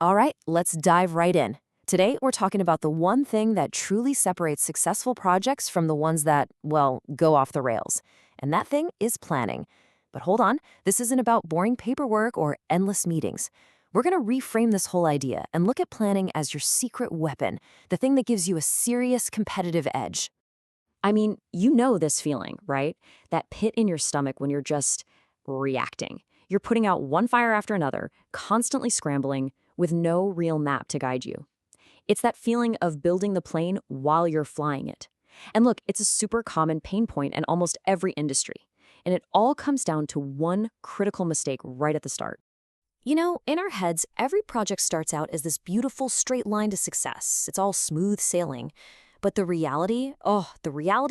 All right, let's dive right in. Today, we're talking about the one thing that truly separates successful projects from the ones that, well, go off the rails. And that thing is planning. But hold on, this isn't about boring paperwork or endless meetings. We're going to reframe this whole idea and look at planning as your secret weapon, the thing that gives you a serious competitive edge. I mean, you know this feeling, right? That pit in your stomach when you're just reacting. You're putting out one fire after another, constantly scrambling, with no real map to guide you. It's that feeling of building the plane while you're flying it. And look, it's a super common pain point in almost every industry. And it all comes down to one critical mistake right at the start. You know, in our heads, every project starts out as this beautiful straight line to success. It's all smooth sailing. But the reality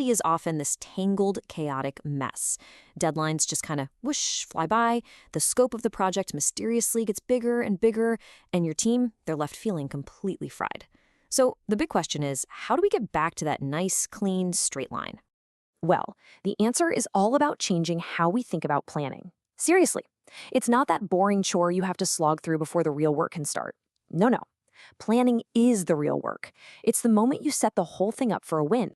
is often this tangled, chaotic mess. Deadlines just kind of whoosh, fly by. The scope of the project mysteriously gets bigger and bigger, and your team, they're left feeling completely fried. So the big question is, how do we get back to that nice, clean, straight line? Well, the answer is all about changing how we think about planning. Seriously, it's not that boring chore you have to slog through before the real work can start. No. Planning is the real work. It's the moment you set the whole thing up for a win.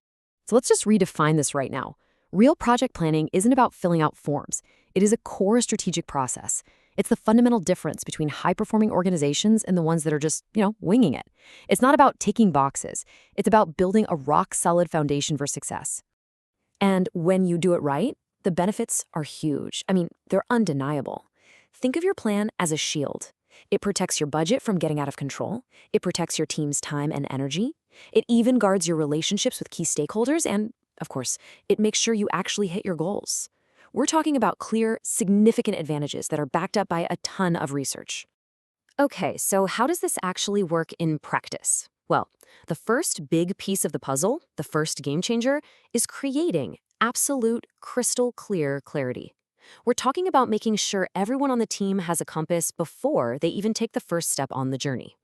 So let's just redefine this right now. Real project planning isn't about filling out forms. It is a core strategic process. It's the fundamental difference between high-performing organizations and the ones that are just, winging it. It's not about ticking boxes. It's about building a rock-solid foundation for success. And when you do it right, the benefits are huge. I mean, they're undeniable. Think of your plan as a shield. It protects your budget from getting out of control. It protects your team's time and energy. It even guards your relationships with key stakeholders. And, of course, it makes sure you actually hit your goals. We're talking about clear, significant advantages that are backed up by a ton of research. Okay, so how does this actually work in practice? Well, the first big piece of the puzzle, the first game changer, is creating absolute, crystal clear clarity. We're talking about making sure everyone on the team has a compass before they even take the first step on the journey.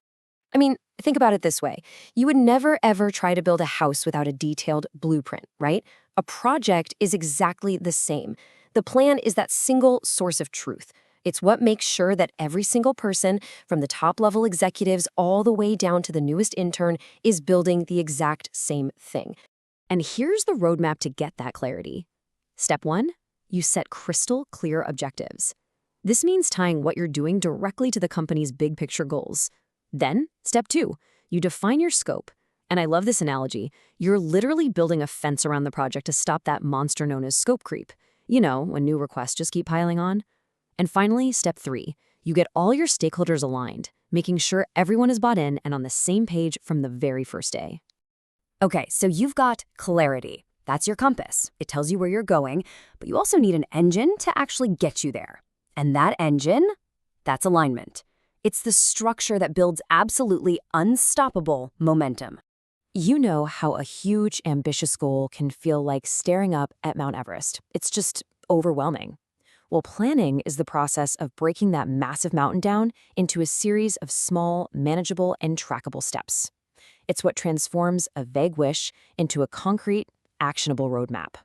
I mean, think about it this way. You would never ever try to build a house without a detailed blueprint, right? A project is exactly the same. The plan is that single source of truth. It's what makes sure that every single person, from the top-level executives all the way down to the newest intern, is building the exact same thing. And here's the roadmap to get that clarity. Step 1. You set crystal clear objectives. This means tying what you're doing directly to the company's big picture goals. Then, step 2, you define your scope. And I love this analogy. You're literally building a fence around the project to stop that monster known as scope creep. You know, when new requests just keep piling on. And finally, step 3, you get all your stakeholders aligned, making sure everyone is bought in and on the same page from the very first day. Okay, so you've got clarity. That's your compass. It tells you where you're going, but you also need an engine to actually get you there. And that engine, that's alignment. It's the structure that builds absolutely unstoppable momentum. You know how a huge, ambitious goal can feel like staring up at Mount Everest. It's just overwhelming. Well, planning is the process of breaking that massive mountain down into a series of small, manageable, and trackable steps. It's what transforms a vague wish into a concrete, actionable roadmap.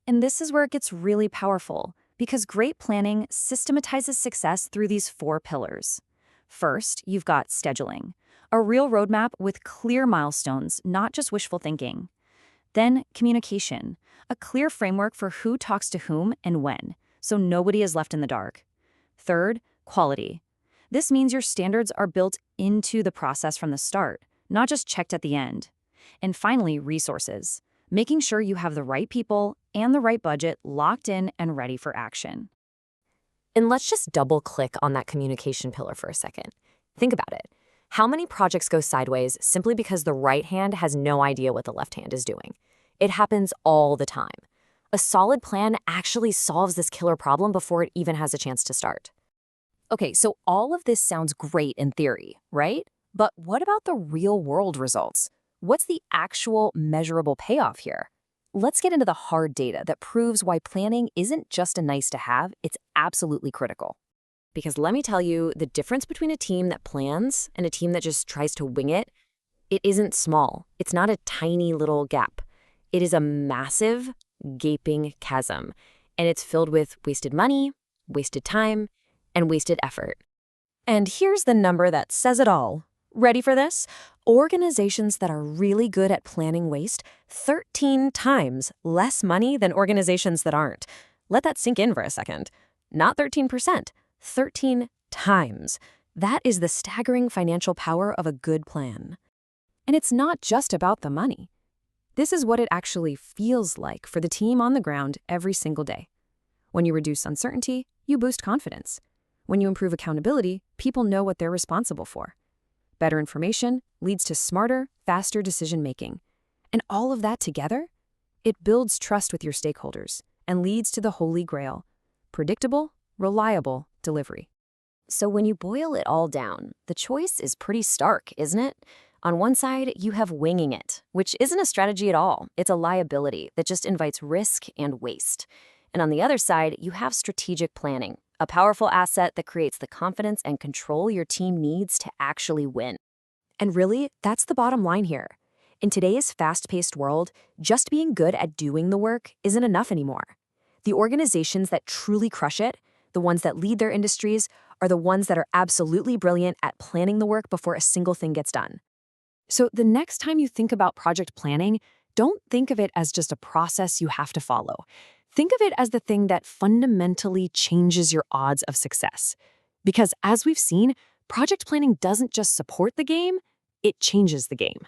And this is where it gets really powerful, because great planning systematizes success through these 4 pillars. First, you've got scheduling, a real roadmap with clear milestones, not just wishful thinking. Then, communication, a clear framework for who talks to whom and when, so nobody is left in the dark. Third, quality. This means your standards are built into the process from the start, not just checked at the end. And finally, resources, making sure you have the right people and the right budget locked in and ready for action. And let's just double-click on that communication pillar for a second. Think about it. How many projects go sideways simply because the right hand has no idea what the left hand is doing? It happens all the time. A solid plan actually solves this killer problem before it even has a chance to start. Okay, so all of this sounds great in theory, right? But what about the real-world results? What's the actual measurable payoff here? Let's get into the hard data that proves why planning isn't just a nice-to-have, it's absolutely critical. Because let me tell you, the difference between a team that plans and a team that just tries to wing it isn't small. It's not a tiny little gap. It is a massive, gaping chasm, and it's filled with wasted money, wasted time, and wasted effort. And here's the number that says it all. Ready for this? Organizations that are really good at planning waste 13 times less money than organizations that aren't. Let that sink in for a second. Not 13%, 13 times. That is the staggering financial power of a good plan. And it's not just about the money. This is what it actually feels like for the team on the ground every single day. When you reduce uncertainty, you boost confidence. When you improve accountability, people know what they're responsible for. Better information leads to smarter, faster decision-making. And all of that together, it builds trust with your stakeholders and leads to the holy grail: predictable, reliable delivery. So when you boil it all down, the choice is pretty stark, isn't it? On one side, you have winging it, which isn't a strategy at all. It's a liability that just invites risk and waste. And on the other side, you have strategic planning, a powerful asset that creates the confidence and control your team needs to actually win. And really, that's the bottom line here. In today's fast-paced world, just being good at doing the work isn't enough anymore. The organizations that truly crush it, the ones that lead their industries, are the ones that are absolutely brilliant at planning the work before a single thing gets done. So the next time you think about project planning, don't think of it as just a process you have to follow. Think of it as the thing that fundamentally changes your odds of success. Because as we've seen, project planning doesn't just support the game, it changes the game.